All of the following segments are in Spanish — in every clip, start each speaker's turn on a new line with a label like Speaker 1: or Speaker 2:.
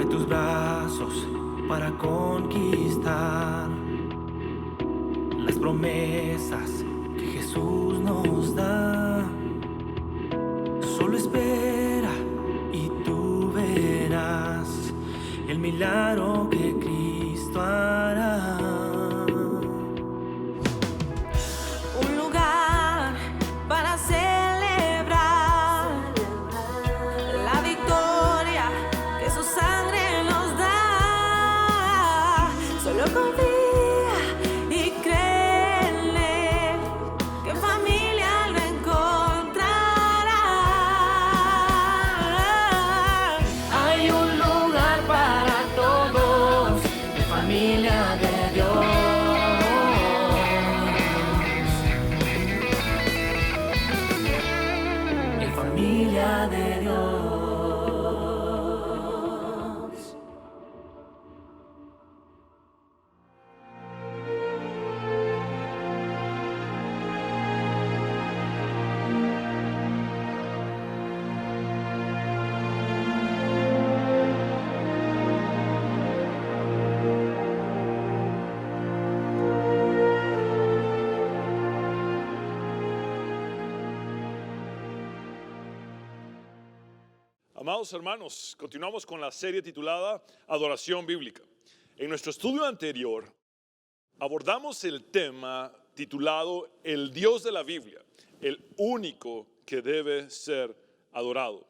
Speaker 1: abre tus brazos para conquistar las promesas que Jesús nos da. Solo espera y tú verás el milagro que Cristo hará.
Speaker 2: Un lugar para celebrar la victoria que su sangre nos da. Solo confía y créele que en familia lo encontrará.
Speaker 1: Hay un lugar para todos, en familia de Dios. En familia de Dios.
Speaker 3: Amados hermanos, continuamos con la serie titulada Adoración Bíblica. En nuestro estudio anterior abordamos el tema titulado El Dios de la Biblia, el único que debe ser adorado.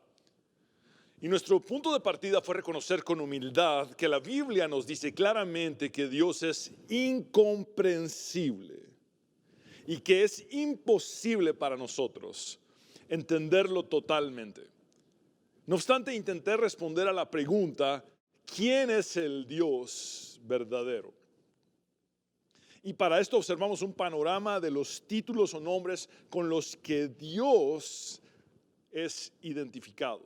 Speaker 3: Y nuestro punto de partida fue reconocer con humildad que la Biblia nos dice claramente que Dios es incomprensible y que es imposible para nosotros entenderlo totalmente. No obstante, intenté responder a la pregunta, ¿quién es el Dios verdadero? Y para esto observamos un panorama de los títulos o nombres con los que Dios es identificado.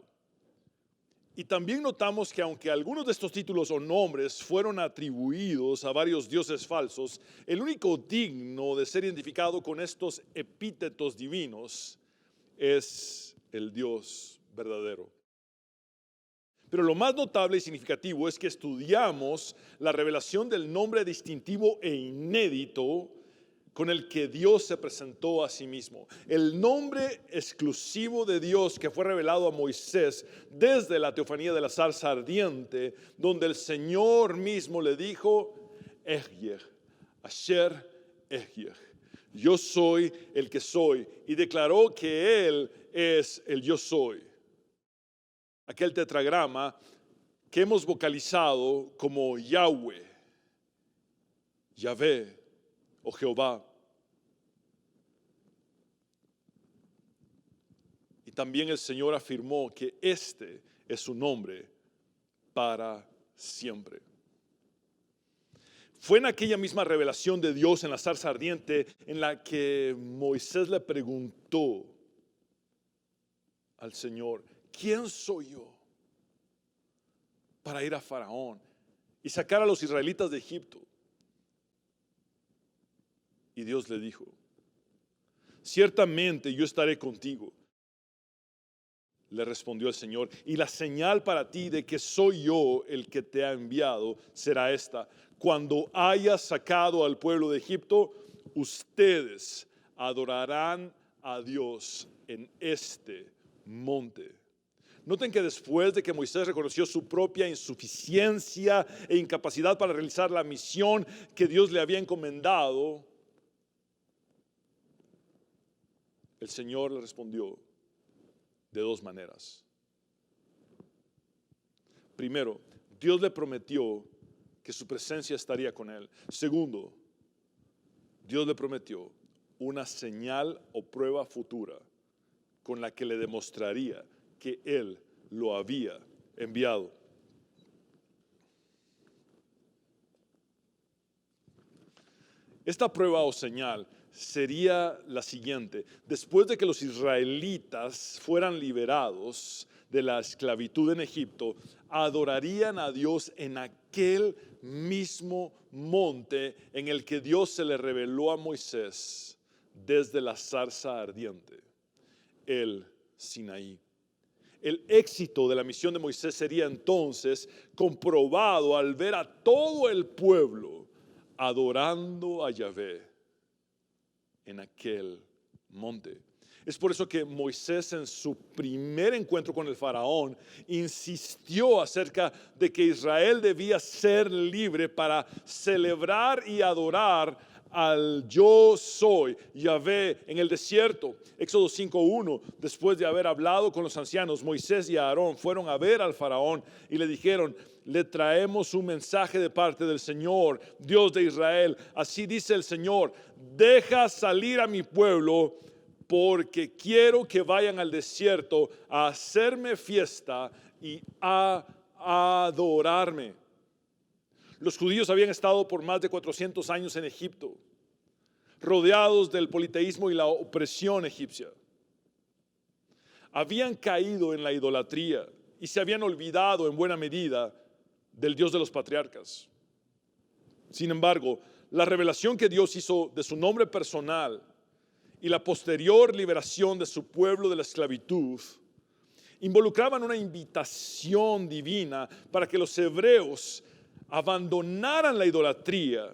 Speaker 3: Y también notamos que aunque algunos de estos títulos o nombres fueron atribuidos a varios dioses falsos, el único digno de ser identificado con estos epítetos divinos es el Dios verdadero. Pero lo más notable y significativo es que estudiamos la revelación del nombre distintivo e inédito con el que Dios se presentó a sí mismo. El nombre exclusivo de Dios que fue revelado a Moisés desde la teofanía de la zarza ardiente, donde el Señor mismo le dijo, Ehyeh, Asher Ehyeh, yo soy el que soy, y declaró que Él es el yo soy. Aquel tetragrama que hemos vocalizado como Yahweh, Yahvé o Jehová. Y también el Señor afirmó que este es su nombre para siempre. Fue en aquella misma revelación de Dios en la zarza ardiente en la que Moisés le preguntó al Señor, ¿quién soy yo para ir a Faraón y sacar a los israelitas de Egipto? Y Dios le dijo, ciertamente yo estaré contigo. Le respondió el Señor, y la señal para ti de que soy yo el que te ha enviado será esta. Cuando hayas sacado al pueblo de Egipto, ustedes adorarán a Dios en este monte. Noten que después de que Moisés reconoció su propia insuficiencia e incapacidad para realizar la misión que Dios le había encomendado, el Señor le respondió de dos maneras. Primero, Dios le prometió que su presencia estaría con él. Segundo, Dios le prometió una señal o prueba futura con la que le demostraría que Él lo había enviado. Esta prueba o señal sería la siguiente. Después de que los israelitas fueran liberados de la esclavitud en Egipto, adorarían a Dios en aquel mismo monte en el que Dios se le reveló a Moisés desde la zarza ardiente, el Sinaí. El éxito de la misión de Moisés sería entonces comprobado al ver a todo el pueblo adorando a Yahvé en aquel monte. Es por eso que Moisés, en su primer encuentro con el faraón, insistió acerca de que Israel debía ser libre para celebrar y adorar al yo soy, Yahvé, en el desierto. Éxodo 5:1, después de haber hablado con los ancianos, Moisés y Aarón fueron a ver al faraón y le dijeron: le traemos un mensaje de parte del Señor, Dios de Israel. Así dice el Señor: deja salir a mi pueblo, porque quiero que vayan al desierto a hacerme fiesta y a adorarme. Los judíos habían estado por más de 400 años en Egipto, rodeados del politeísmo y la opresión egipcia. Habían caído en la idolatría y se habían olvidado en buena medida del Dios de los patriarcas. Sin embargo, la revelación que Dios hizo de su nombre personal y la posterior liberación de su pueblo de la esclavitud involucraban una invitación divina para que los hebreos abandonaran la idolatría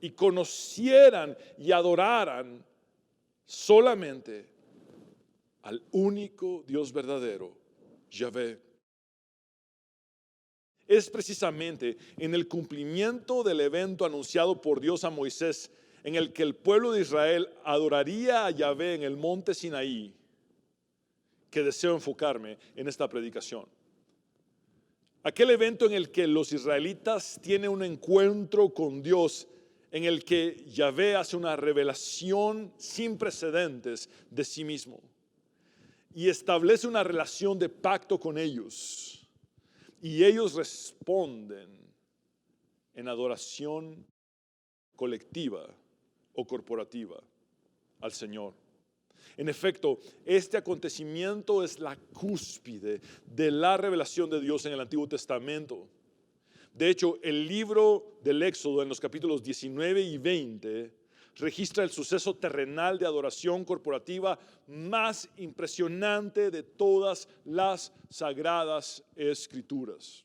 Speaker 3: y conocieran y adoraran solamente al único Dios verdadero, Yahvé. Es precisamente en el cumplimiento del evento anunciado por Dios a Moisés, en el que el pueblo de Israel adoraría a Yahvé en el monte Sinaí, que deseo enfocarme en esta predicación. Aquel evento en el que los israelitas tienen un encuentro con Dios, en el que Yahvé hace una revelación sin precedentes de sí mismo y establece una relación de pacto con ellos, y ellos responden en adoración colectiva o corporativa al Señor. En efecto, este acontecimiento es la cúspide de la revelación de Dios en el Antiguo Testamento. De hecho, el libro del Éxodo, en los capítulos 19 y 20, registra el suceso terrenal de adoración corporativa más impresionante de todas las sagradas escrituras.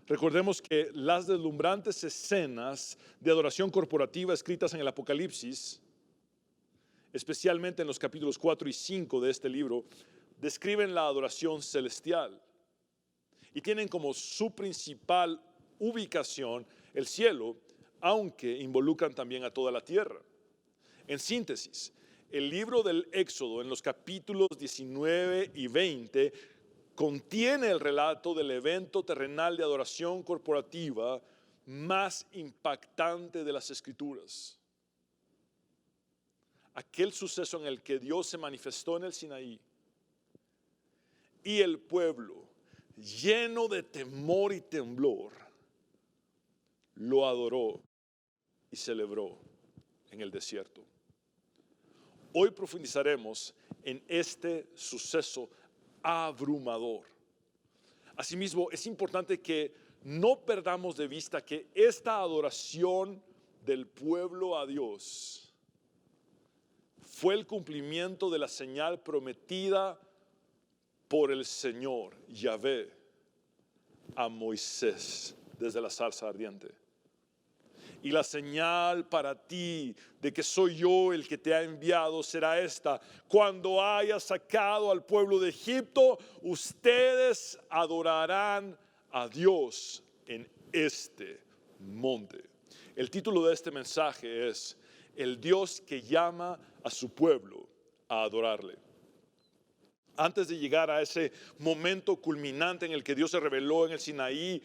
Speaker 3: Recordemos que las deslumbrantes escenas de adoración corporativa escritas en el Apocalipsis, especialmente en los capítulos 4 y 5 de este libro, describen la adoración celestial y tienen como su principal ubicación el cielo, aunque involucran también a toda la tierra. En síntesis, el libro del Éxodo, en los capítulos 19 y 20, contiene el relato del evento terrenal de adoración corporativa más impactante de las Escrituras. Aquel suceso en el que Dios se manifestó en el Sinaí y el pueblo, lleno de temor y temblor, lo adoró y celebró en el desierto. Hoy profundizaremos en este suceso abrumador. Asimismo, es importante que no perdamos de vista que esta adoración del pueblo a Dios fue el cumplimiento de la señal prometida por el Señor, Yahvé, a Moisés desde la zarza ardiente. Y la señal para ti de que soy yo el que te ha enviado será esta: cuando haya sacado al pueblo de Egipto, ustedes adorarán a Dios en este monte. El título de este mensaje es: el Dios que llama a su pueblo a adorarle. Antes de llegar a ese momento culminante en el que Dios se reveló en el Sinaí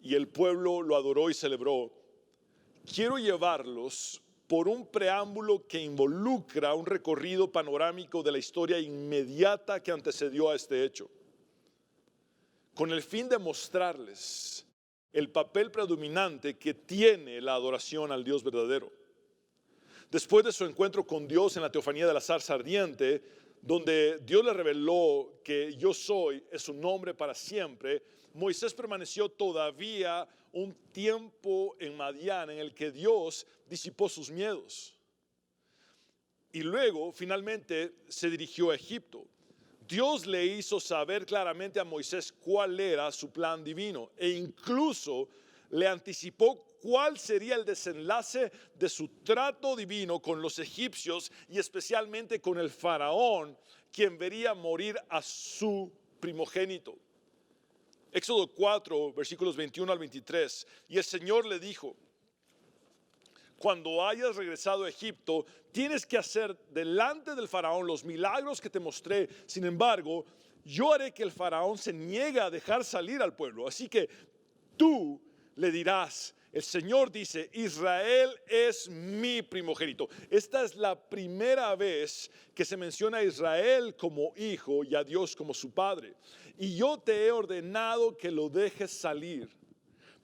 Speaker 3: y el pueblo lo adoró y celebró, quiero llevarlos por un preámbulo que involucra un recorrido panorámico de la historia inmediata que antecedió a este hecho, con el fin de mostrarles el papel predominante que tiene la adoración al Dios verdadero. Después de su encuentro con Dios en la teofanía de la zarza ardiente, donde Dios le reveló que yo soy es su nombre para siempre, Moisés permaneció todavía un tiempo en Madián, en el que Dios disipó sus miedos. y luego finalmente se dirigió a Egipto. Dios le hizo saber claramente a Moisés cuál era su plan divino e incluso le anticipó cuál sería el desenlace de su trato divino con los egipcios y especialmente con el faraón, quien vería morir a su primogénito. Éxodo 4, versículos 21 al 23. Y el Señor le dijo: cuando hayas regresado a Egipto, tienes que hacer delante del faraón los milagros que te mostré. Sin embargo, yo haré que el faraón se niegue a dejar salir al pueblo. Así que tú le dirás: el Señor dice, Israel es mi primogénito. Esta es la primera vez que se menciona a Israel como hijo y a Dios como su padre. Y yo te he ordenado que lo dejes salir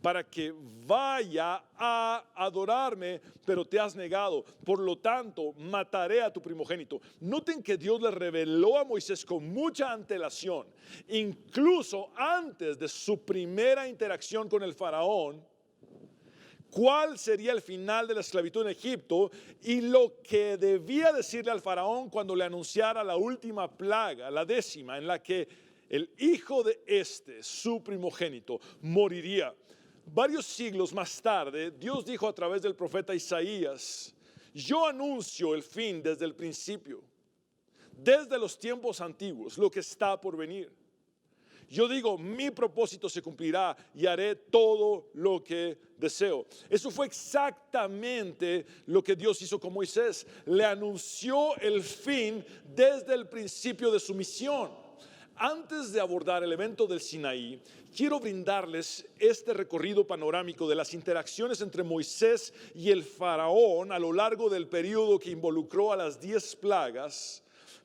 Speaker 3: para que vaya a adorarme, pero te has negado. Por lo tanto, mataré a tu primogénito. Noten que Dios le reveló a Moisés con mucha antelación, incluso antes de su primera interacción con el faraón, cuál sería el final de la esclavitud en Egipto y lo que debía decirle al faraón cuando le anunciara la última plaga, la 10ª, en la que el hijo de su primogénito, moriría. Varios siglos más tarde, Dios dijo a través del profeta Isaías: yo anuncio el fin desde el principio, desde los tiempos antiguos, lo que está por venir. Yo digo, mi propósito se cumplirá y haré todo lo que deseo. Eso fue exactamente lo que Dios hizo con Moisés. Le anunció el fin desde el principio de su misión. Antes de abordar el evento del Sinaí, quiero brindarles este recorrido panorámico de las interacciones entre Moisés y el faraón a lo largo del periodo que involucró a las 10 plagas,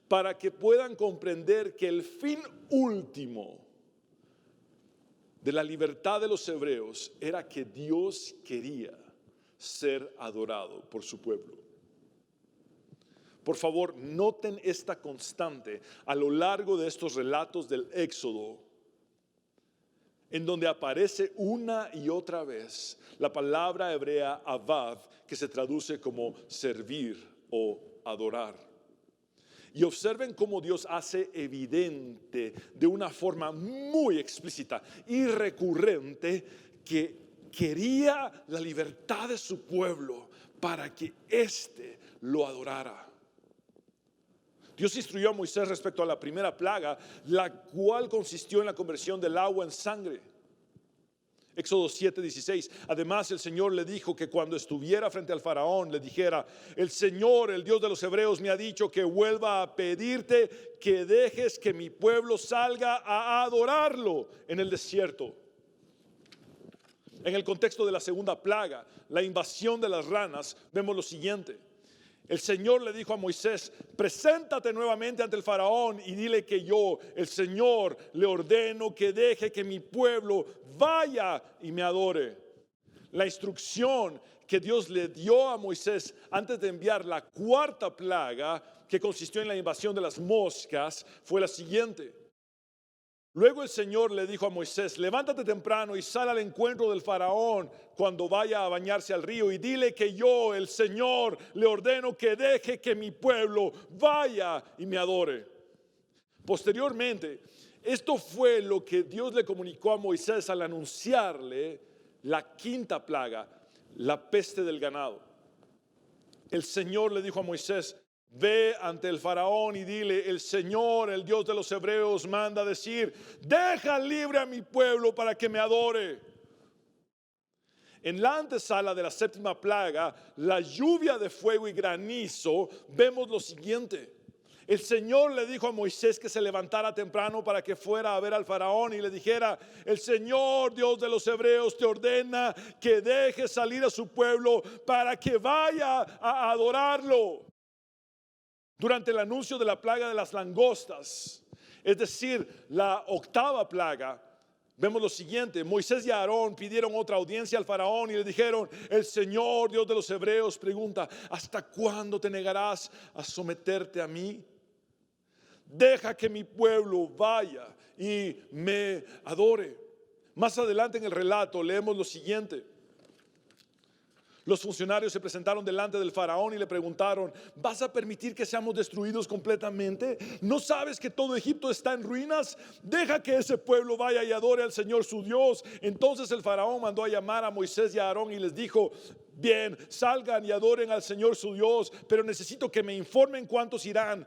Speaker 3: para que puedan comprender que el fin último de la libertad de los hebreos era que Dios quería ser adorado por su pueblo. Por favor, noten esta constante a lo largo de estos relatos del Éxodo, en donde aparece una y otra vez la palabra hebrea avad, que se traduce como servir o adorar. Y observen cómo Dios hace evidente de una forma muy explícita y recurrente que quería la libertad de su pueblo para que éste lo adorara. Dios instruyó a Moisés respecto a la primera plaga, la cual consistió en la conversión del agua en sangre. Éxodo 7:16. Además, el Señor le dijo que cuando estuviera frente al faraón le dijera: el Señor, el Dios de los hebreos, me ha dicho que vuelva a pedirte que dejes que mi pueblo salga a adorarlo en el desierto. En el contexto de la segunda plaga, la invasión de las ranas, vemos lo siguiente. El Señor le dijo a Moisés: preséntate nuevamente ante el faraón y dile que yo, el Señor, le ordeno que deje que mi pueblo vaya y me adore. La instrucción que Dios le dio a Moisés antes de enviar la cuarta plaga, que consistió en la invasión de las moscas, fue la siguiente. Luego el Señor le dijo a Moisés: levántate temprano y sal al encuentro del faraón cuando vaya a bañarse al río y dile que yo, el Señor, le ordeno que deje que mi pueblo vaya y me adore. Posteriormente, esto fue lo que Dios le comunicó a Moisés al anunciarle la quinta plaga, la peste del ganado. El Señor le dijo a Moisés: ve ante el faraón y dile: el Señor, el Dios de los hebreos, manda decir: deja libre a mi pueblo para que me adore. En la antesala de la séptima plaga, la lluvia de fuego y granizo, vemos lo siguiente. El Señor le dijo a Moisés que se levantara temprano para que fuera a ver al faraón y le dijera: el Señor, Dios de los hebreos, te ordena que deje salir a su pueblo para que vaya a adorarlo. Durante el anuncio de la plaga de las langostas, es decir, la octava plaga, vemos lo siguiente. Moisés y Aarón pidieron otra audiencia al faraón y le dijeron: el Señor, Dios de los hebreos, pregunta: ¿hasta cuándo te negarás a someterte a mí? Deja que mi pueblo vaya y me adore. Más adelante en el relato leemos lo siguiente. Los funcionarios se presentaron delante del faraón y le preguntaron: ¿vas a permitir que seamos destruidos completamente? ¿No sabes que todo Egipto está en ruinas? Deja que ese pueblo vaya y adore al Señor su Dios. Entonces el faraón mandó a llamar a Moisés y a Aarón y les dijo: bien, salgan y adoren al Señor su Dios, pero necesito que me informen cuántos irán.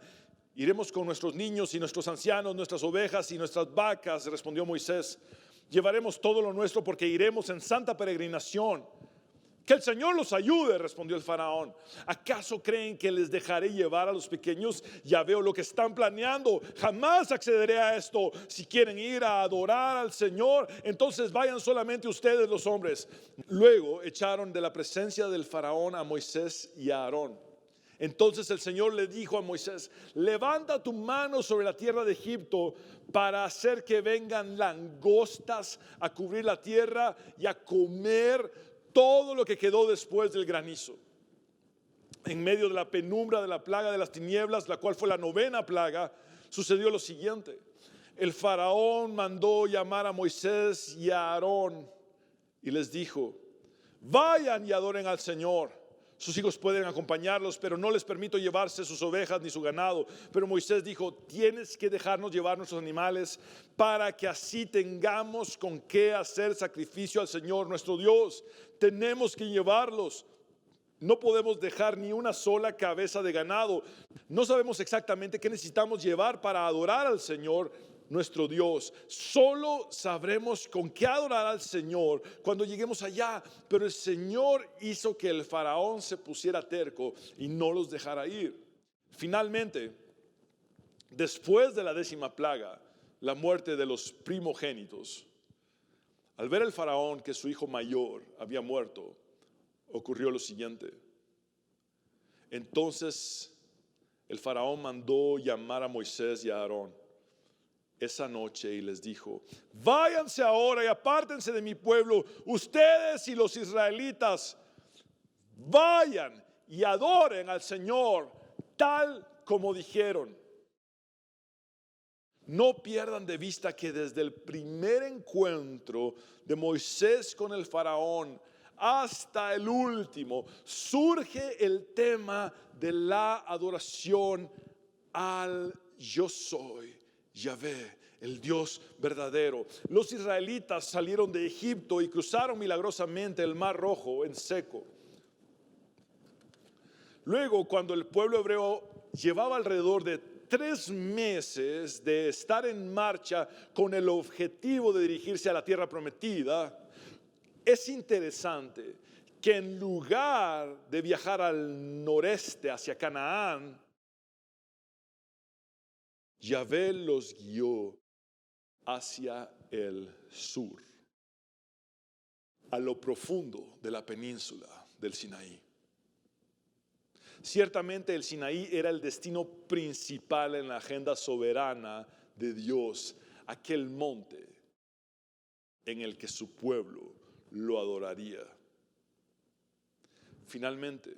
Speaker 3: Iremos con nuestros niños y nuestros ancianos, nuestras ovejas y nuestras vacas, respondió Moisés. Llevaremos todo lo nuestro porque iremos en santa peregrinación. Que el Señor los ayude, respondió el faraón. ¿Acaso creen que les dejaré llevar a los pequeños? Ya veo lo que están planeando. Jamás accederé a esto. Si quieren ir a adorar al Señor, entonces vayan solamente ustedes los hombres. Luego echaron de la presencia del faraón a Moisés y a Aarón. Entonces el Señor le dijo a Moisés: levanta tu mano sobre la tierra de Egipto para hacer que vengan langostas a cubrir la tierra y a comer todo lo que quedó después del granizo. En medio de la penumbra de la plaga de las tinieblas, la cual fue la 9ª plaga, sucedió lo siguiente. El faraón mandó llamar a Moisés y a Aarón y les dijo: vayan y adoren al Señor. Sus hijos pueden acompañarlos, pero no les permito llevarse sus ovejas ni su ganado. Pero Moisés dijo: tienes que dejarnos llevar nuestros animales para que así tengamos con qué hacer sacrificio al Señor nuestro Dios. Tenemos que llevarlos. No podemos dejar ni una sola cabeza de ganado. No sabemos exactamente qué necesitamos llevar para adorar al Señor nuestro Dios. Solo sabremos con qué adorar al Señor cuando lleguemos allá. Pero el Señor hizo que el faraón se pusiera terco y no los dejara ir. Finalmente, después de la 10ª plaga, la muerte de los primogénitos, al ver el faraón que su hijo mayor había muerto, ocurrió lo siguiente. Entonces el faraón mandó llamar a Moisés y a Aarón esa noche y les dijo: váyanse ahora y apártense de mi pueblo, ustedes y los israelitas. Vayan y adoren al Señor tal como dijeron. No pierdan de vista que desde el primer encuentro de Moisés con el faraón hasta el último surge el tema de la adoración al yo soy Yahvé, el Dios verdadero. Los israelitas salieron de Egipto y cruzaron milagrosamente el Mar Rojo en seco. Luego, cuando el pueblo hebreo llevaba alrededor de 3 meses de estar en marcha con el objetivo de dirigirse a la tierra prometida, es interesante que en lugar de viajar al noreste hacia Canaán, Yahvé los guió hacia el sur, a lo profundo de la península del Sinaí. Ciertamente el Sinaí era el destino principal en la agenda soberana de Dios, aquel monte en el que su pueblo lo adoraría. Finalmente,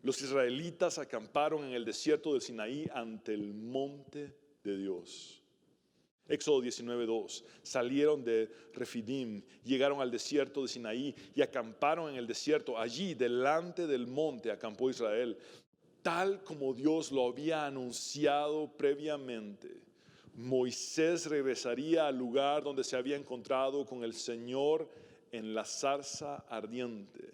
Speaker 3: los israelitas acamparon en el desierto del Sinaí ante el monte de Dios. Éxodo 19:2. Salieron de Refidim, llegaron al desierto de Sinaí y acamparon en el desierto. Allí, delante del monte, acampó Israel, tal como Dios lo había anunciado previamente. Moisés regresaría al lugar donde se había encontrado con el Señor en la zarza ardiente.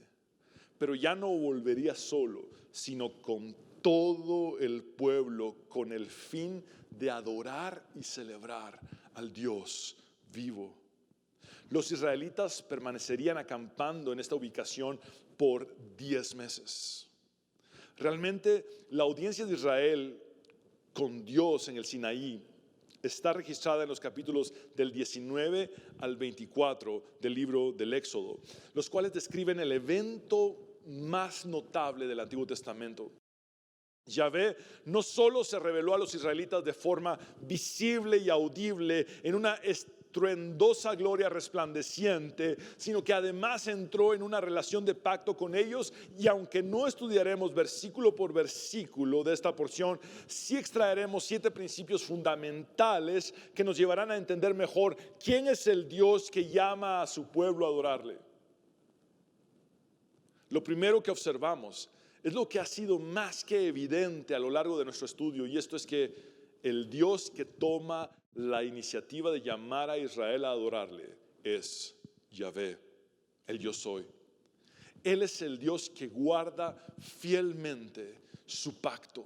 Speaker 3: Pero ya no volvería solo, sino con todo el pueblo, con el fin de adorar y celebrar al Dios vivo. Los israelitas permanecerían acampando en esta ubicación por 10 meses. Realmente la audiencia de Israel con Dios en el Sinaí está registrada en los capítulos del 19 al 24 del libro del Éxodo, los cuales describen el evento más notable del Antiguo Testamento. Yahvé no solo se reveló a los israelitas de forma visible y audible en una estruendosa gloria resplandeciente, sino que además entró en una relación de pacto con ellos. Y aunque no estudiaremos versículo por versículo de esta porción, sí extraeremos 7 principios fundamentales que nos llevarán a entender mejor quién es el Dios que llama a su pueblo a adorarle. Lo primero que observamos es lo que ha sido más que evidente a lo largo de nuestro estudio, y esto es que el Dios que toma la iniciativa de llamar a Israel a adorarle es Yahvé, el Yo Soy. Él es el Dios que guarda fielmente su pacto.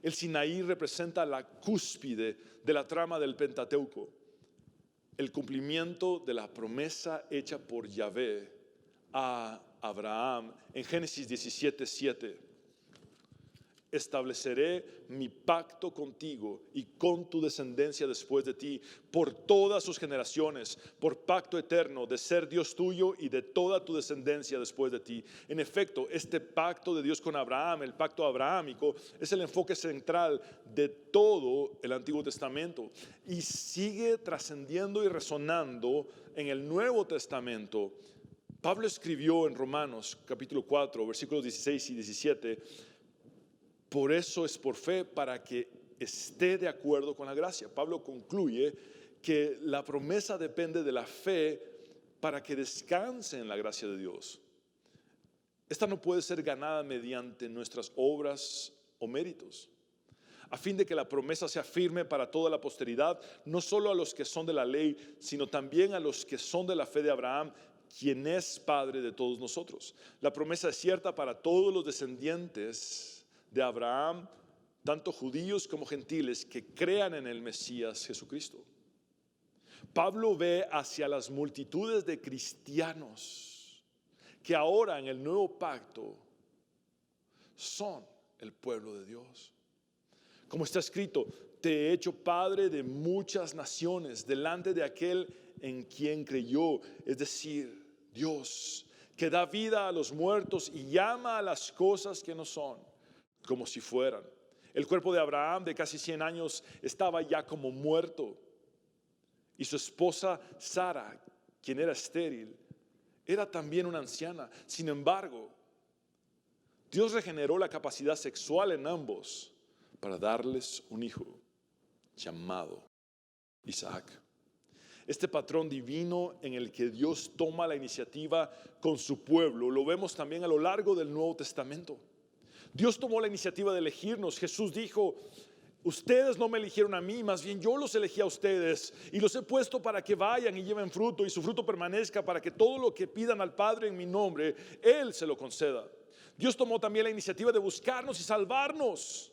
Speaker 3: El Sinaí representa la cúspide de la trama del Pentateuco, el cumplimiento de la promesa hecha por Yahvé a Abraham en Génesis 17:7. Estableceré mi pacto contigo y con tu descendencia después de ti por todas sus generaciones, por pacto eterno de ser Dios tuyo y de toda tu descendencia después de ti. En efecto, este pacto de Dios con Abraham, el pacto abrahámico, es el enfoque central de todo el Antiguo Testamento y sigue trascendiendo y resonando en el Nuevo Testamento. Pablo escribió en Romanos capítulo 4, versículos 16 y 17, por eso es por fe, para que esté de acuerdo con la gracia. Pablo concluye que la promesa depende de la fe para que descanse en la gracia de Dios. Esta no puede ser ganada mediante nuestras obras o méritos, a fin de que la promesa sea firme para toda la posteridad, no solo a los que son de la ley, sino también a los que son de la fe de Abraham, quien es Padre de todos nosotros. La promesa es cierta para todos los descendientes de Abraham, tanto judíos como gentiles, que crean en el Mesías Jesucristo. Pablo ve hacia las multitudes de cristianos que ahora en el nuevo pacto son el pueblo de Dios. Como está escrito, te he hecho padre de muchas naciones delante de aquel en quien creyó, es decir, Dios, que da vida a los muertos y llama a las cosas que no son como si fueran. El cuerpo de Abraham de casi 100 años estaba ya como muerto, y su esposa Sara, quien era estéril, era también una anciana. Sin embargo, Dios regeneró la capacidad sexual en ambos para darles un hijo llamado Isaac. Este patrón divino en el que Dios toma la iniciativa con su pueblo lo vemos también a lo largo del Nuevo Testamento. Dios tomó la iniciativa de elegirnos. Jesús dijo, ustedes no me eligieron a mí, más bien yo los elegí a ustedes y los he puesto para que vayan y lleven fruto y su fruto permanezca, para que todo lo que pidan al Padre en mi nombre, Él se lo conceda. Dios tomó también la iniciativa de buscarnos y salvarnos,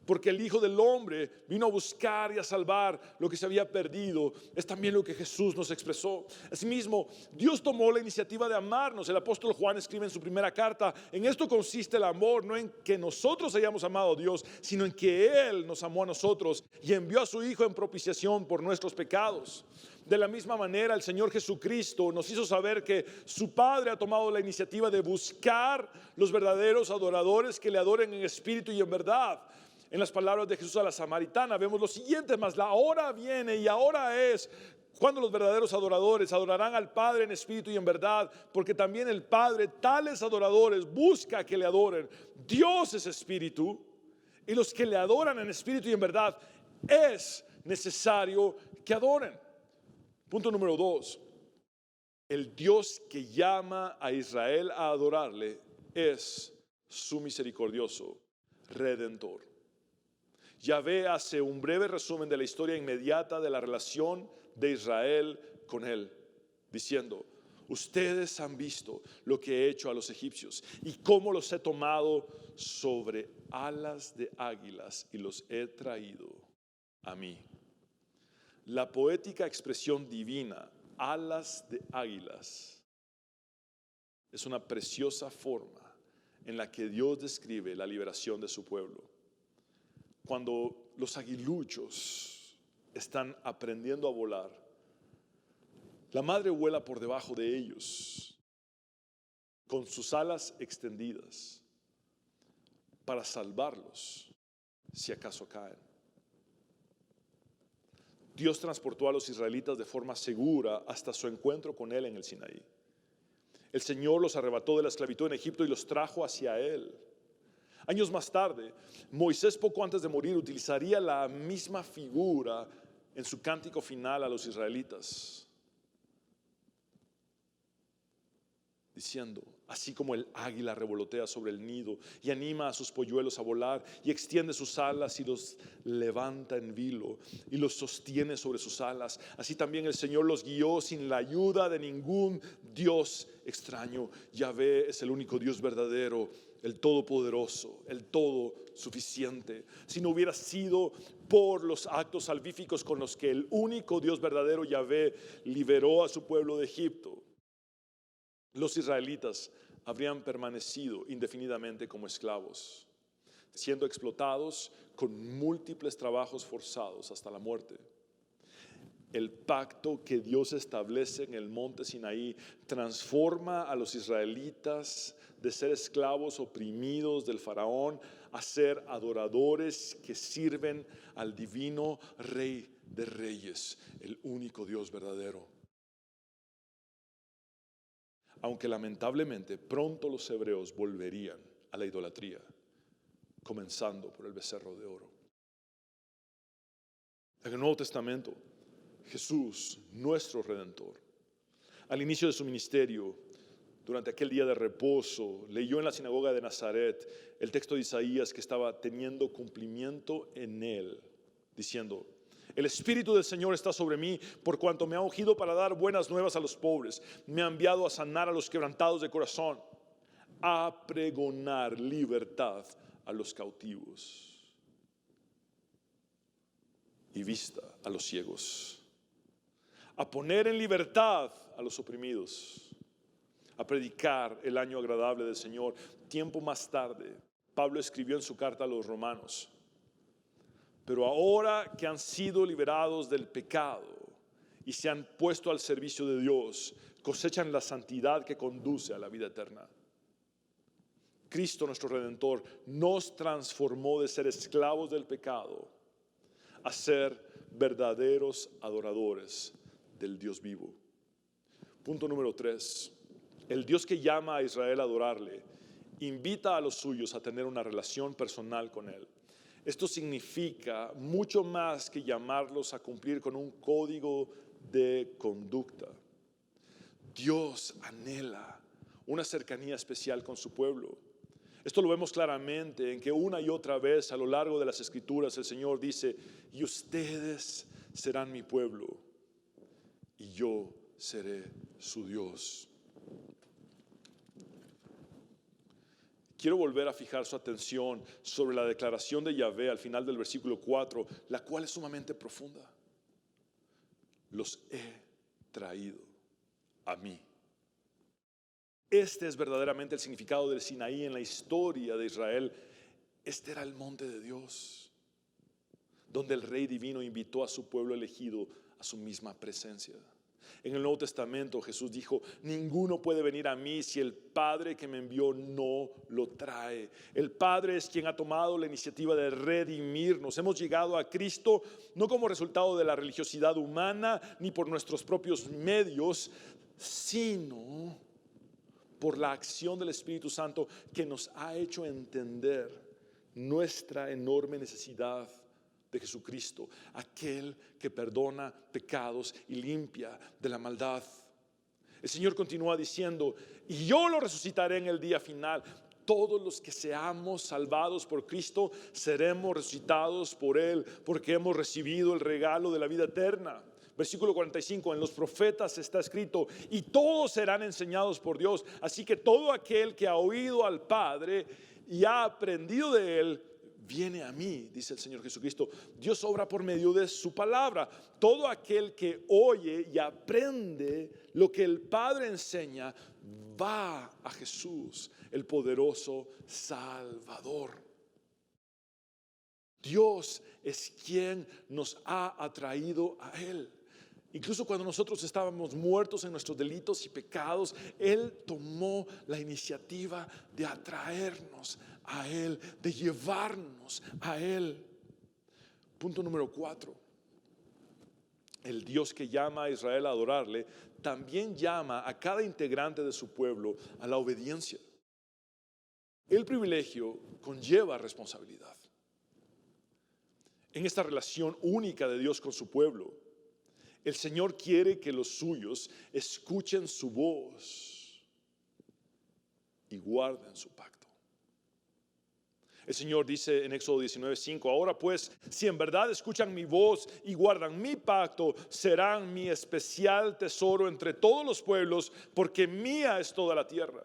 Speaker 3: porque el Hijo del Hombre vino a buscar y a salvar lo que se había perdido. Es también lo que Jesús nos expresó. Asimismo, Dios tomó la iniciativa de amarnos. El apóstol Juan escribe en su primera carta, en esto consiste el amor, no en que nosotros hayamos amado a Dios, sino en que Él nos amó a nosotros y envió a su Hijo en propiciación por nuestros pecados. De la misma manera, el Señor Jesucristo nos hizo saber que su Padre ha tomado la iniciativa de buscar los verdaderos adoradores que le adoren en espíritu y en verdad. En las palabras de Jesús a la samaritana vemos lo siguiente: mas la hora viene y ahora es cuando los verdaderos adoradores adorarán al Padre en espíritu y en verdad, porque también el Padre tales adoradores busca que le adoren. Dios es espíritu, y los que le adoran en espíritu y en verdad es necesario que adoren. Punto número 2. El Dios que llama a Israel a adorarle es su misericordioso Redentor. Yahvé hace un breve resumen de la historia inmediata de la relación de Israel con él, diciendo, ustedes han visto lo que he hecho a los egipcios y cómo los he tomado sobre alas de águilas y los he traído a mí. La poética expresión divina, alas de águilas, es una preciosa forma en la que Dios describe la liberación de su pueblo. Cuando los aguiluchos están aprendiendo a volar, la madre vuela por debajo de ellos con sus alas extendidas para salvarlos si acaso caen. Dios transportó a los israelitas de forma segura hasta su encuentro con Él en el Sinaí. El Señor los arrebató de la esclavitud en Egipto y los trajo hacia Él. Años más tarde, Moisés, poco antes de morir, utilizaría la misma figura en su cántico final a los israelitas, diciendo, Así como el águila revolotea sobre el nido y anima a sus polluelos a volar y extiende sus alas y los levanta en vilo y los sostiene sobre sus alas, así también el Señor los guió sin la ayuda de ningún Dios extraño. Yahvé es el único Dios verdadero, el todopoderoso, el todo suficiente. Si no hubiera sido por los actos salvíficos con los que el único Dios verdadero, Yahvé, liberó a su pueblo de Egipto, los israelitas habrían permanecido indefinidamente como esclavos, siendo explotados con múltiples trabajos forzados hasta la muerte. El pacto que Dios establece en el monte Sinaí transforma a los israelitas de ser esclavos oprimidos del faraón a ser adoradores que sirven al divino Rey de Reyes, el único Dios verdadero. Aunque lamentablemente pronto los hebreos volverían a la idolatría, comenzando por el becerro de oro. En el Nuevo Testamento, Jesús, nuestro Redentor, al inicio de su ministerio, durante aquel día de reposo, leyó en la sinagoga de Nazaret el texto de Isaías que estaba teniendo cumplimiento en él, diciendo: el Espíritu del Señor está sobre mí, por cuanto me ha ungido para dar buenas nuevas a los pobres. Me ha enviado a sanar a los quebrantados de corazón, a pregonar libertad a los cautivos y vista a los ciegos, a poner en libertad a los oprimidos, a predicar el año agradable del Señor. Tiempo más tarde, Pablo escribió en su carta a los romanos: pero ahora que han sido liberados del pecado y se han puesto al servicio de Dios, cosechan la santidad que conduce a la vida eterna. Cristo, nuestro Redentor, nos transformó de ser esclavos del pecado a ser verdaderos adoradores del Dios vivo. Punto número 3. El Dios que llama a Israel a adorarle invita a los suyos a tener una relación personal con Él. Esto significa mucho más que llamarlos a cumplir con un código de conducta. Dios anhela una cercanía especial con su pueblo. Esto lo vemos claramente en que una y otra vez a lo largo de las Escrituras el Señor dice: y ustedes serán mi pueblo y yo seré su Dios. Quiero volver a fijar su atención sobre la declaración de Yahvé al final del versículo 4, la cual es sumamente profunda. Los he traído a mí. Este es verdaderamente el significado del Sinaí en la historia de Israel. Este era el monte de Dios, donde el Rey Divino invitó a su pueblo elegido a su misma presencia. En el Nuevo Testamento Jesús dijo: ninguno puede venir a mí si el Padre que me envió no lo trae. El Padre es quien ha tomado la iniciativa de redimirnos. Hemos llegado a Cristo no como resultado de la religiosidad humana ni por nuestros propios medios, sino por la acción del Espíritu Santo que nos ha hecho entender nuestra enorme necesidad de Jesucristo, aquel que perdona pecados y limpia de la maldad. El Señor continúa diciendo: y yo lo resucitaré en el día final. Todos los que seamos salvados por Cristo seremos resucitados por Él, porque hemos recibido el regalo de la vida eterna. Versículo 45, en los profetas está escrito: y todos serán enseñados por Dios. Así que todo aquel que ha oído al Padre y ha aprendido de Él, viene a mí, dice el Señor Jesucristo. Dios obra por medio de su palabra. Todo aquel que oye y aprende lo que el Padre enseña, va a Jesús, el poderoso Salvador. Dios es quien nos ha atraído a Él. Incluso cuando nosotros estábamos muertos en nuestros delitos y pecados, Él tomó la iniciativa de atraernos a Él, de llevarnos a Él. Punto número 4. El Dios que llama a Israel a adorarle, también llama a cada integrante de su pueblo a la obediencia. El privilegio conlleva responsabilidad. En esta relación única de Dios con su pueblo, el Señor quiere que los suyos escuchen su voz y guarden su pacto. El Señor dice en Éxodo 19:5, ahora pues, si en verdad escuchan mi voz y guardan mi pacto, serán mi especial tesoro entre todos los pueblos, porque mía es toda la tierra.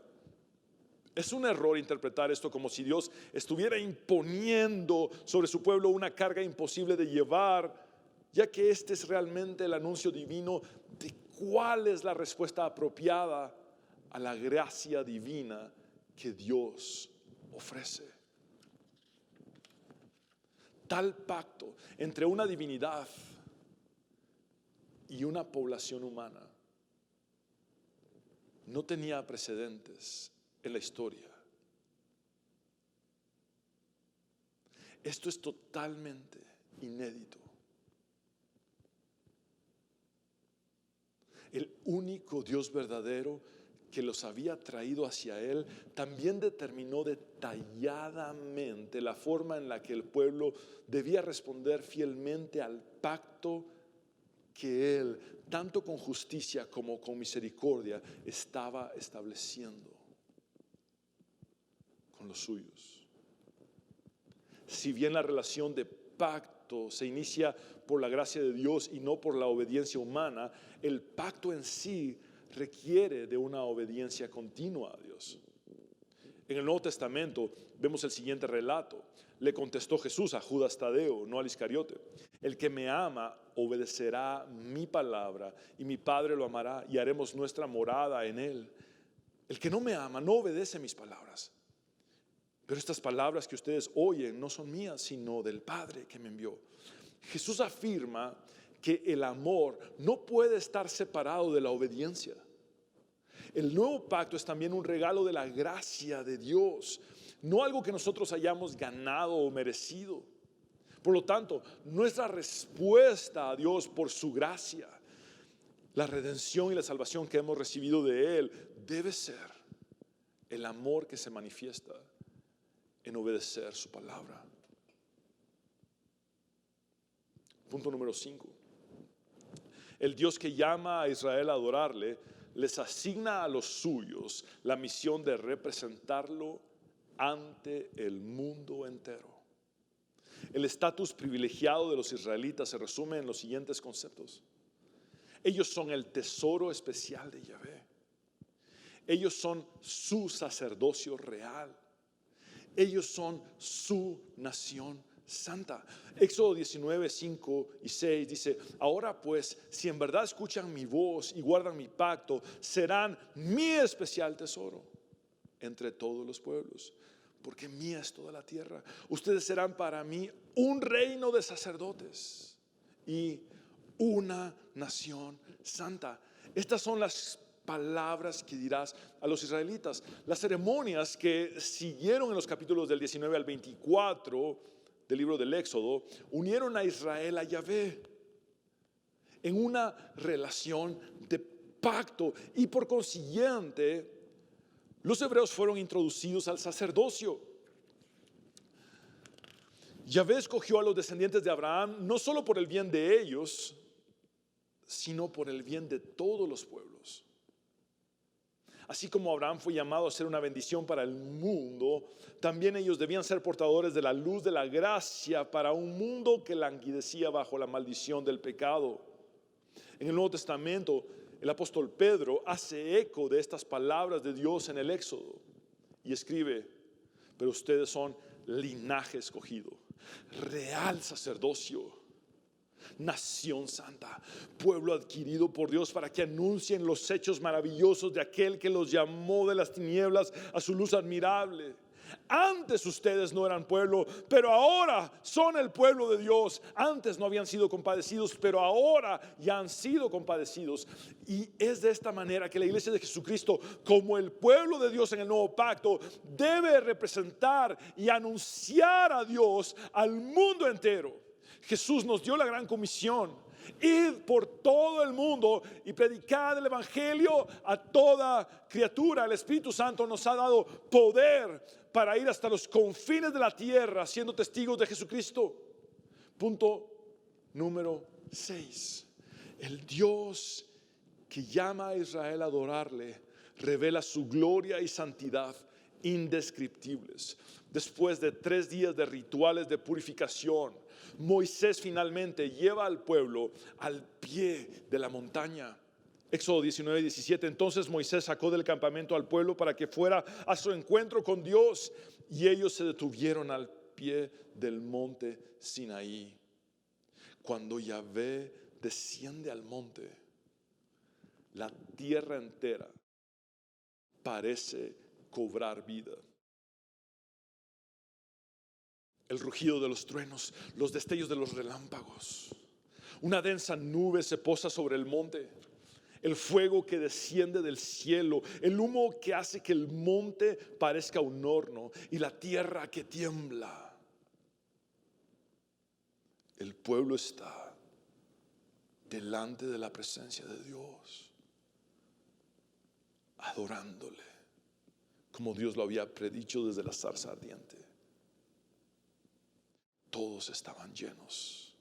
Speaker 3: Es un error interpretar esto como si Dios estuviera imponiendo sobre su pueblo una carga imposible de llevar, ya que este es realmente el anuncio divino de cuál es la respuesta apropiada a la gracia divina que Dios ofrece. Tal pacto entre una divinidad y una población humana no tenía precedentes en la historia. Esto es totalmente inédito. El único Dios verdadero que los había traído hacia Él también determinó detalladamente la forma en la que el pueblo debía responder fielmente al pacto que Él, tanto con justicia como con misericordia, estaba estableciendo con los suyos. Si bien la relación de pacto se inicia por la gracia de Dios y no por la obediencia humana, el pacto en sí requiere de una obediencia continua a Dios. En el Nuevo Testamento vemos el siguiente relato. Le contestó Jesús a Judas Tadeo, no al Iscariote: el que me ama obedecerá mi palabra, y mi Padre lo amará, y haremos nuestra morada en él. El que no me ama no obedece mis palabras. Pero estas palabras que ustedes oyen no son mías, sino del Padre que me envió. Jesús afirma que el amor no puede estar separado de la obediencia. El nuevo pacto es también un regalo de la gracia de Dios, no algo que nosotros hayamos ganado o merecido. Por lo tanto, nuestra respuesta a Dios por su gracia, la redención y la salvación que hemos recibido de Él, debe ser el amor que se manifiesta en obedecer su palabra. Punto número 5. El Dios que llama a Israel a adorarle les asigna a los suyos la misión de representarlo ante el mundo entero. El estatus privilegiado de los israelitas se resume en los siguientes conceptos. Ellos son el tesoro especial de Yahvé. Ellos son su sacerdocio real. Ellos son su nación santa. Éxodo 19, 5 y 6 dice: ahora pues, si en verdad escuchan mi voz y guardan mi pacto, serán mi especial tesoro entre todos los pueblos, porque mía es toda la tierra. Ustedes serán para mí un reino de sacerdotes y una nación santa. Estas son las palabras que dirás a los israelitas. Las ceremonias que siguieron en los capítulos del 19 al 24 del libro del Éxodo unieron a Israel a Yahvé en una relación de pacto, y por consiguiente los hebreos fueron introducidos al sacerdocio. Yahvé escogió a los descendientes de Abraham no solo por el bien de ellos, sino por el bien de todos los pueblos. Así como Abraham fue llamado a ser una bendición para el mundo, también ellos debían ser portadores de la luz de la gracia para un mundo que languidecía bajo la maldición del pecado. En el Nuevo Testamento, el apóstol Pedro hace eco de estas palabras de Dios en el Éxodo y escribe: pero ustedes son linaje escogido, real sacerdocio, nación santa, pueblo adquirido por Dios, para que anuncien los hechos maravillosos de aquel que los llamó de las tinieblas a su luz admirable. Antes ustedes no eran pueblo, pero ahora son el pueblo de Dios. Antes no habían sido compadecidos, pero ahora ya han sido compadecidos. Y es de esta manera que la iglesia de Jesucristo, como el pueblo de Dios en el nuevo pacto, debe representar y anunciar a Dios al mundo entero. Jesús nos dio la gran comisión: id por todo el mundo y predicad el evangelio a toda criatura. El Espíritu Santo nos ha dado poder para ir hasta los confines de la tierra siendo testigos de Jesucristo. Punto número 6. El Dios que llama a Israel a adorarle revela su gloria y santidad indescriptibles. Después de 3 días de rituales de purificación, Moisés finalmente lleva al pueblo al pie de la montaña. Éxodo 19:17. Entonces Moisés sacó del campamento al pueblo para que fuera a su encuentro con Dios, y ellos se detuvieron al pie del monte Sinaí. Cuando Yahvé desciende al monte, la tierra entera parece cobrar vida. El rugido de los truenos, los destellos de los relámpagos. Una densa nube se posa sobre el monte. El fuego que desciende del cielo, el humo que hace que el monte parezca un horno y la tierra que tiembla. El pueblo está delante de la presencia de Dios, adorándole, como Dios lo había predicho desde la zarza ardiente. Todos estaban llenos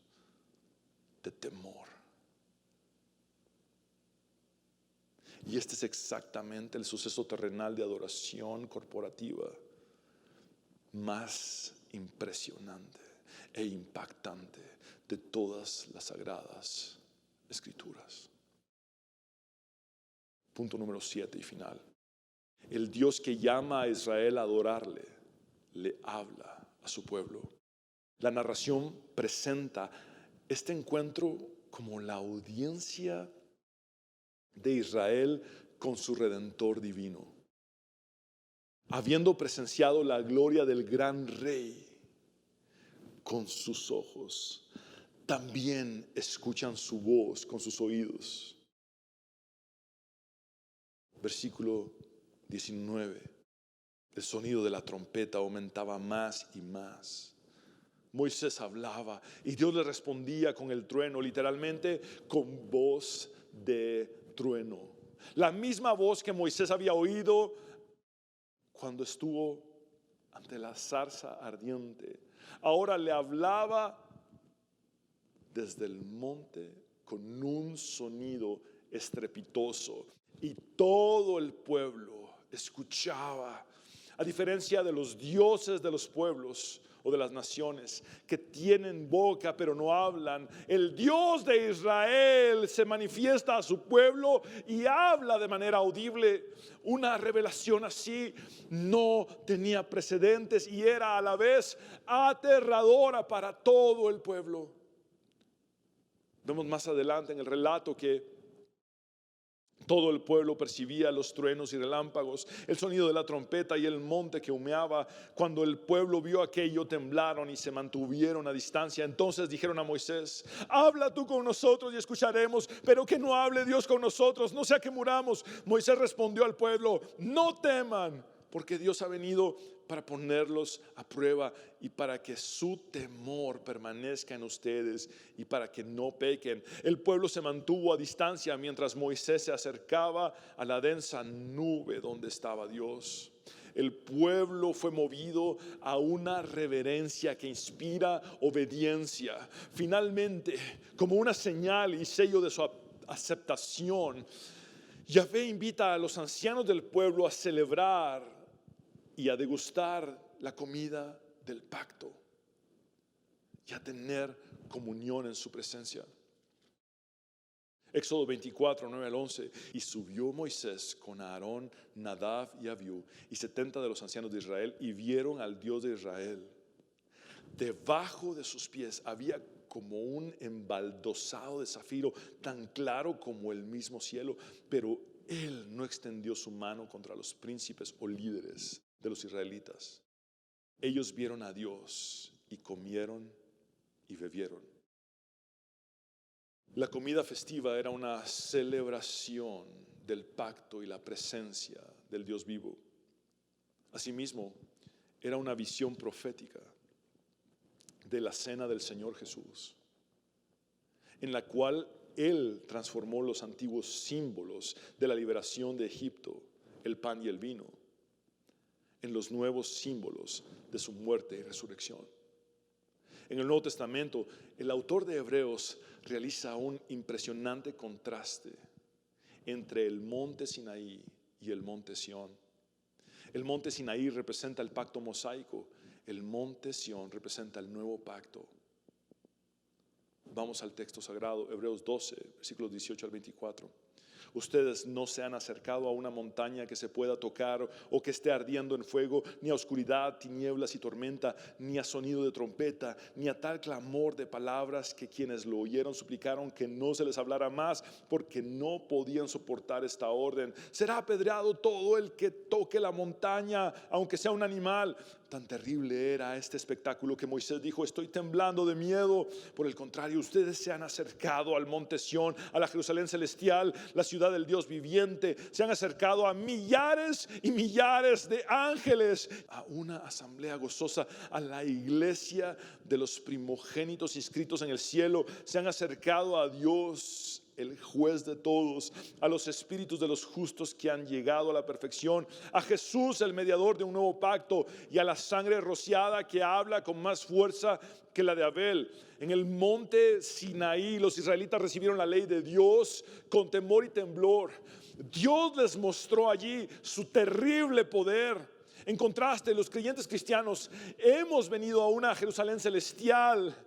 Speaker 3: de temor. Y este es exactamente el suceso terrenal de adoración corporativa más impresionante e impactante de todas las sagradas escrituras. Punto número 7 y final. El Dios que llama a Israel a adorarle, le habla a su pueblo. La narración presenta este encuentro como la audiencia de Israel con su Redentor divino. Habiendo presenciado la gloria del gran Rey con sus ojos, también escuchan su voz con sus oídos. Versículo 19. El sonido de la trompeta aumentaba más y más. Moisés hablaba y Dios le respondía con el trueno, literalmente con voz de trueno. La misma voz que Moisés había oído cuando estuvo ante la zarza ardiente. Ahora le hablaba desde el monte con un sonido estrepitoso y todo el pueblo escuchaba. A diferencia de los dioses de los pueblos o de las naciones que tienen boca pero no hablan, el Dios de Israel se manifiesta a su pueblo y habla de manera audible. Una revelación así no tenía precedentes y era a la vez aterradora para todo el pueblo. Vemos más adelante en el relato que todo el pueblo percibía los truenos y relámpagos, el sonido de la trompeta y el monte que humeaba. Cuando el pueblo vio aquello, temblaron y se mantuvieron a distancia. Entonces dijeron a Moisés: habla tú con nosotros y escucharemos, pero que no hable Dios con nosotros, no sea que muramos. Moisés respondió al pueblo: no teman, porque Dios ha venido para ponerlos a prueba y para que su temor permanezca en ustedes y para que no pequen. El pueblo se mantuvo a distancia mientras Moisés se acercaba a la densa nube donde estaba Dios. El pueblo fue movido a una reverencia que inspira obediencia. Finalmente, como una señal y sello de su aceptación, Yahvé invita a los ancianos del pueblo a celebrar y a degustar la comida del pacto y a tener comunión en su presencia. Éxodo 24, 9 al 11. Y subió Moisés con Aarón, Nadab y Abiú y 70 de los ancianos de Israel, y vieron al Dios de Israel. Debajo de sus pies había como un embaldosado de zafiro, tan claro como el mismo cielo, pero él no extendió su mano contra los príncipes o líderes de los israelitas. Ellos vieron a Dios y comieron y bebieron. La comida festiva era una celebración del pacto y la presencia del Dios vivo. Asimismo, era una visión profética de la cena del Señor Jesús, en la cual Él transformó los antiguos símbolos de la liberación de Egipto, el pan y el vino, en los nuevos símbolos de su muerte y resurrección. En el Nuevo Testamento, el autor de Hebreos realiza un impresionante contraste entre el monte Sinaí y el monte Sión. El monte Sinaí representa el pacto mosaico. El monte Sión representa el nuevo pacto. Vamos al texto sagrado, Hebreos 12, versículos 18 al 24. Ustedes no se han acercado a una montaña que se pueda tocar o que esté ardiendo en fuego, ni a oscuridad, tinieblas y tormenta, ni a sonido de trompeta, ni a tal clamor de palabras que quienes lo oyeron suplicaron que no se les hablara más, porque no podían soportar esta orden. Será apedreado todo el que toque la montaña, aunque sea un animal. Tan terrible era este espectáculo que Moisés dijo: estoy temblando de miedo. Por el contrario, ustedes se han acercado al monte Sión, a la Jerusalén celestial, la ciudad del Dios viviente. Se han acercado a millares y millares de ángeles, a una asamblea gozosa, a la iglesia de los primogénitos inscritos en el cielo. Se han acercado a Dios, el juez de todos, a los espíritus de los justos que han llegado a la perfección, a Jesús, el mediador de un nuevo pacto, y a la sangre rociada que habla con más fuerza que la de Abel. En el monte Sinaí los israelitas recibieron la ley de Dios con temor y temblor. Dios les mostró allí su terrible poder. En contraste, los creyentes cristianos hemos venido a una Jerusalén celestial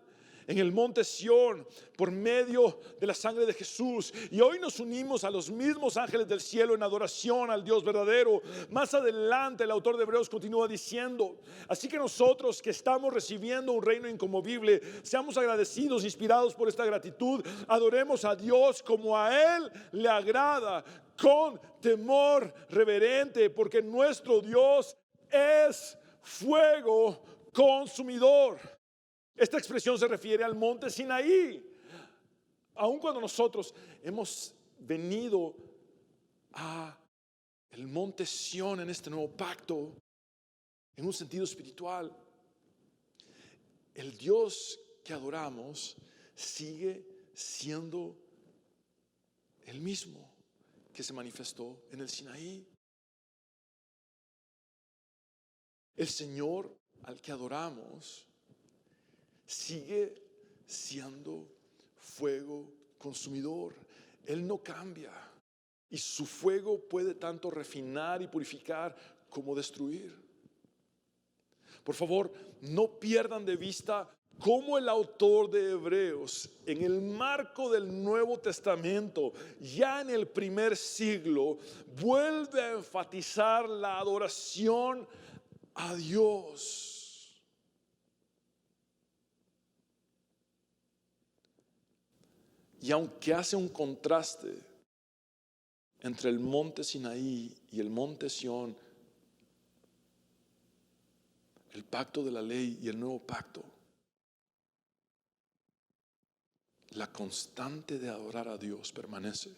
Speaker 3: en el monte Sión por medio de la sangre de Jesús, y hoy nos unimos a los mismos ángeles del cielo en adoración al Dios verdadero. Más adelante el autor de Hebreos continúa diciendo: así que nosotros que estamos recibiendo un reino inconmovible, seamos agradecidos, inspirados por esta gratitud, adoremos a Dios como a Él le agrada, con temor reverente, porque nuestro Dios es fuego consumidor. Esta expresión se refiere al monte Sinaí. Aun cuando nosotros hemos venido a el monte Sión en este nuevo pacto, en un sentido espiritual, el Dios que adoramos sigue siendo el mismo que se manifestó en el Sinaí. El Señor al que adoramos sigue siendo fuego consumidor. Él no cambia, y su fuego puede tanto refinar y purificar como destruir. Por favor, no pierdan de vista cómo el autor de Hebreos, en el marco del Nuevo Testamento, ya en el primer siglo, vuelve a enfatizar la adoración a Dios. Y aunque hace un contraste entre el monte Sinaí y el monte Sión, el pacto de la ley y el nuevo pacto, la constante de adorar a Dios permanece.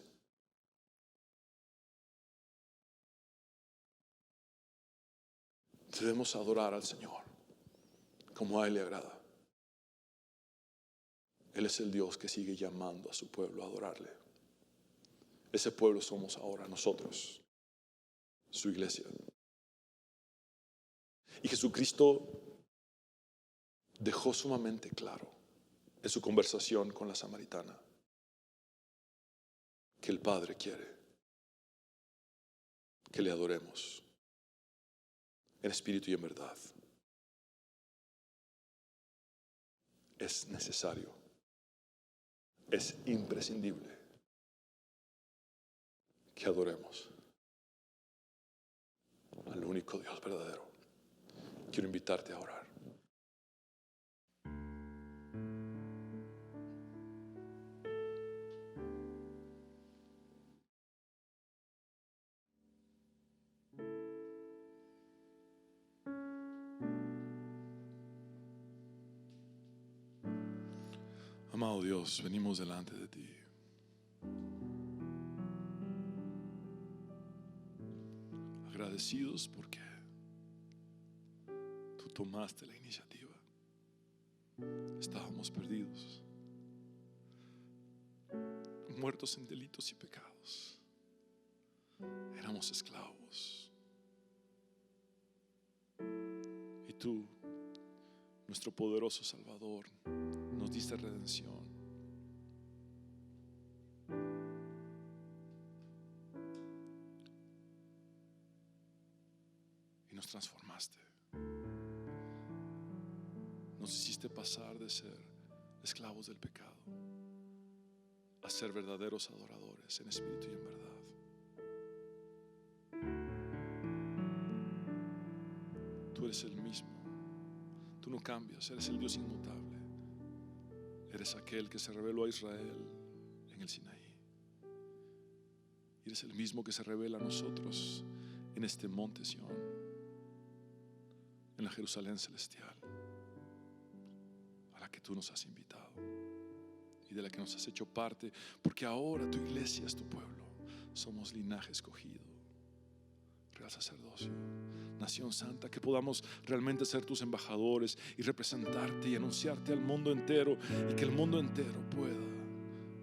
Speaker 3: Debemos adorar al Señor como a Él le agrada. Él es el Dios que sigue llamando a su pueblo a adorarle. Ese pueblo somos ahora nosotros, su iglesia. Y Jesucristo dejó sumamente claro en su conversación con la samaritana que el Padre quiere que le adoremos en espíritu y en verdad. Es necesario, es imprescindible que adoremos al único Dios verdadero. Quiero invitarte a orar. Amado Dios, venimos delante de ti. Agradecidos porque tú tomaste la iniciativa. Estábamos perdidos, muertos en delitos y pecados. Éramos esclavos. Y tú, nuestro poderoso Salvador, nos diste redención. transformaste. Nos hiciste pasar de ser esclavos del pecado a ser verdaderos adoradores en espíritu y en verdad. Tú eres el mismo. Tú no cambias, eres el Dios inmutable. Eres aquel que se reveló a Israel en el Sinaí. Y eres el mismo que se revela a nosotros en este monte Sión, en la Jerusalén celestial, a la que tú nos has invitado y de la que nos has hecho parte, porque ahora tu iglesia es tu pueblo. Somos linaje escogido, real sacerdocio, nación santa, que podamos realmente ser tus embajadores y representarte y anunciarte al mundo entero, y que el mundo entero pueda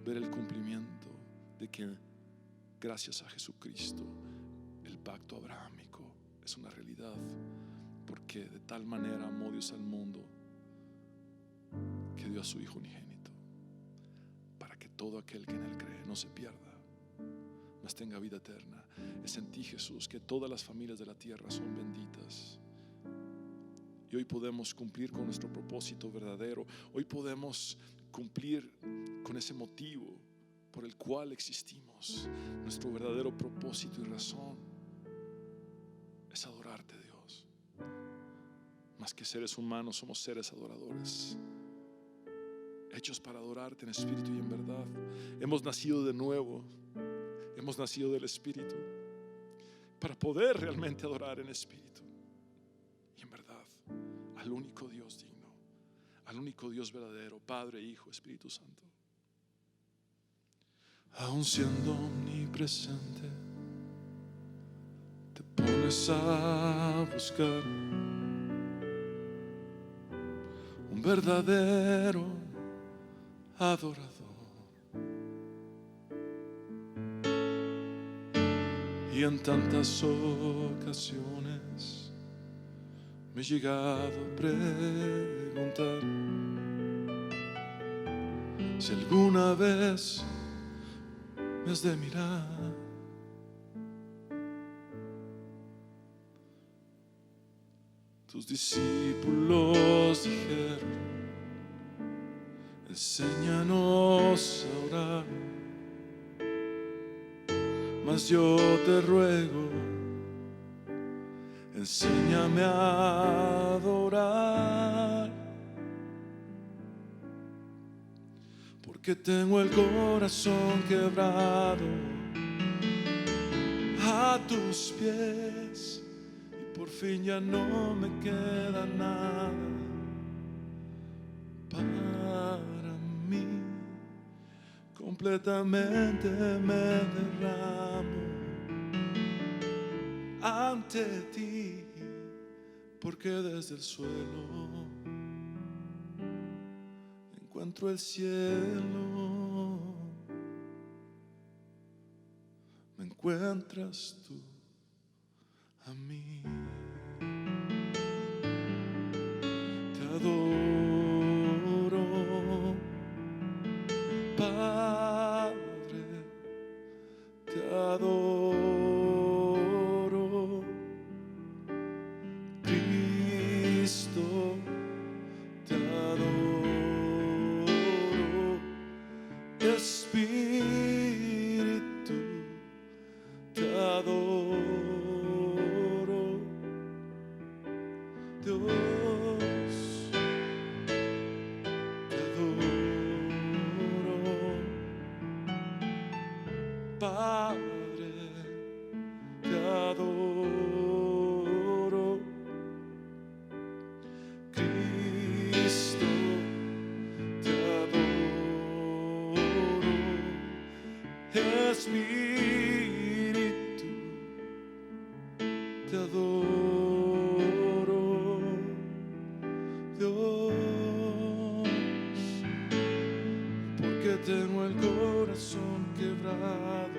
Speaker 3: ver el cumplimiento de que gracias a Jesucristo el pacto abrahámico es una realidad, porque de tal manera amó Dios al mundo que dio a su Hijo unigénito, para que todo aquel que en Él cree no se pierda, mas tenga vida eterna. Es en ti, Jesús, que todas las familias de la tierra son benditas. Y hoy podemos cumplir con nuestro propósito verdadero. Hoy podemos cumplir con ese motivo por el cual existimos. Nuestro verdadero propósito y razón es adorarte, Dios. Más que seres humanos, somos seres adoradores, hechos para adorarte en espíritu y en verdad. Hemos nacido de nuevo, hemos nacido del Espíritu para poder realmente adorar en espíritu y en verdad al único Dios digno, al único Dios verdadero, Padre, Hijo, Espíritu Santo. Aun siendo omnipresente, te pones a buscar un verdadero adorador. Y en tantas ocasiones me he llegado a preguntar si alguna vez me has de mirar. Tus discípulos dijeron: enséñanos a orar. Mas yo te ruego, enséñame a adorar, porque tengo el corazón quebrado a tus pies, y por fin ya no me queda nada para mí. Completamente me derramo ante ti, porque desde el suelo encuentro el cielo. Me encuentras tú a mí. Te adoro, Padre, te adoro, Cristo, te adoro, Espíritu, te adoro, Dios, te adoro, Padre, te adoro, Cristo, te adoro, Espíritu, te adoro, Dios, porque tengo el corazón quebrado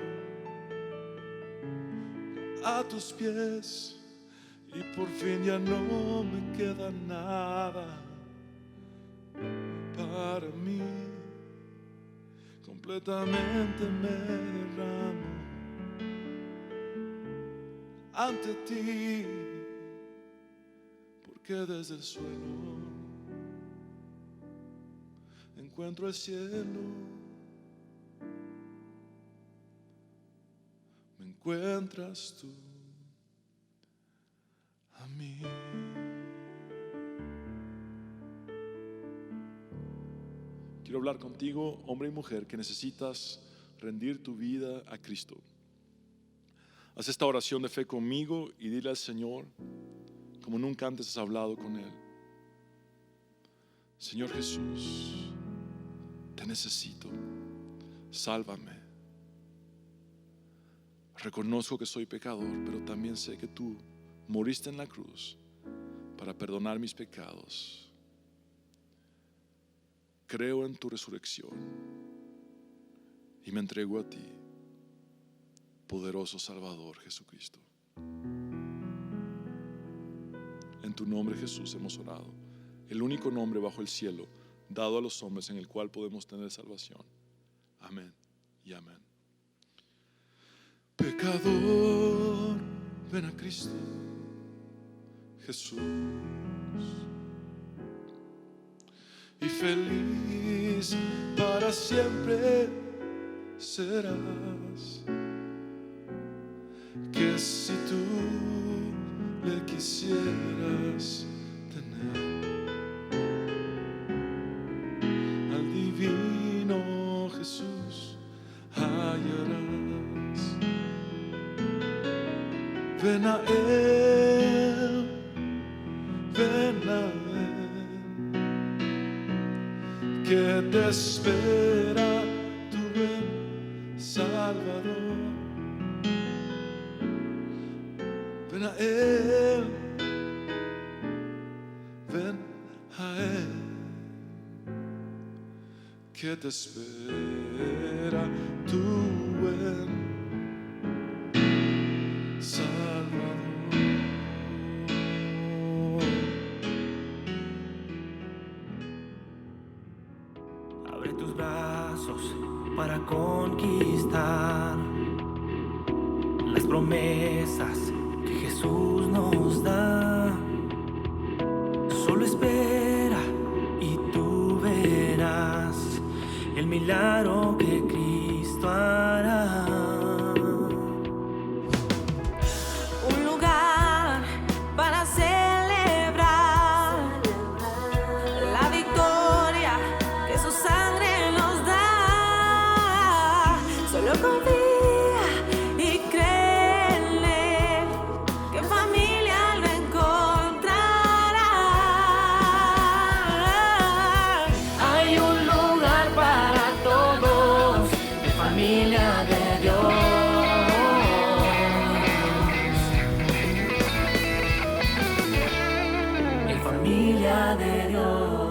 Speaker 3: a tus pies, y por fin ya no me queda nada para mí. Completamente me derramo ante ti, porque desde el suelo encuentro el cielo. Me encuentras tú a mí. Quiero hablar contigo, hombre y mujer, que necesitas rendir tu vida a Cristo. Haz esta oración de fe conmigo y dile al Señor, como nunca antes has hablado con Él: Señor Jesús, te necesito, sálvame. Reconozco que soy pecador, pero también sé que tú moriste en la cruz para perdonar mis pecados. Creo en tu resurrección y me entrego a ti, poderoso Salvador Jesucristo. En tu nombre, Jesús, hemos orado, el único nombre bajo el cielo dado a los hombres en el cual podemos tener salvación. Amén y amén. Pecador, ven a Cristo Jesús, y feliz para siempre serás. Que si tú le quisieras tener, al divino Jesús hallarás. Ven a Él, ven a Él, que te espera tu buen Salvador. Ven a Él, ven a Él, que te espera tu buen Salvador.
Speaker 1: Abre tus brazos para conquistar las promesas que Jesús nos da. Solo espera y tú verás el milagro que Cristo hará.
Speaker 2: Un lugar para celebrar la victoria que su sangre nos da. Solo confía y cree en Él, que familia lo encontrará.
Speaker 1: Hay un lugar para todos, de familia de Dios. En familia de Dios.